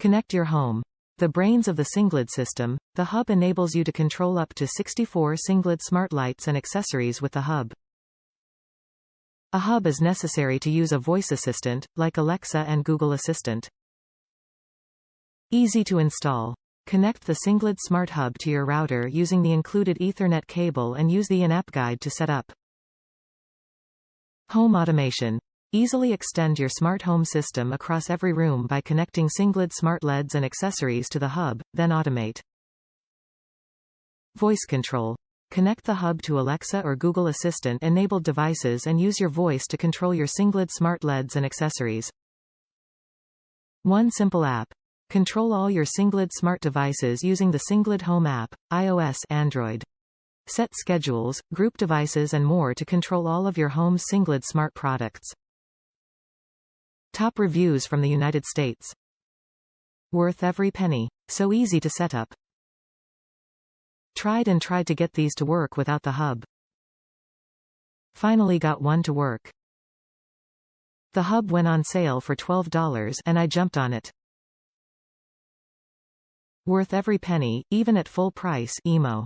Connect your home. The brains of the Sengled system, the hub enables you to control up to 64 Sengled smart lights and accessories with the hub. A hub is necessary to use a voice assistant, like Alexa and Google Assistant. Easy to install. Connect the Sengled Smart Hub to your router using the included Ethernet cable and use the in-app guide to set up. Home automation. Easily extend your smart home system across every room by connecting Sengled Smart LEDs and accessories to the hub, then automate. Voice control. Connect the hub to Alexa or Google Assistant-enabled devices and use your voice to control your Sengled Smart LEDs and accessories. One simple app. Control all your Sengled Smart devices using the Sengled Home app, iOS, Android. Set schedules, group devices and more to control all of your home's Sengled Smart products. Top reviews from the United States. Worth every penny. So easy to set up. Tried to get these to work without the hub. Finally got one to work. The hub went on sale for $12 and I jumped on it. Worth every penny, even at full price, emo.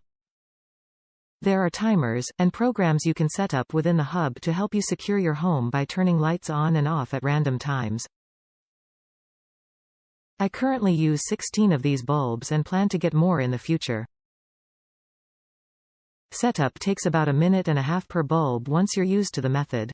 There are timers and programs you can set up within the hub to help you secure your home by turning lights on and off at random times. I currently use 16 of these bulbs and plan to get more in the future. Setup takes about a minute and a half per bulb once you're used to the method.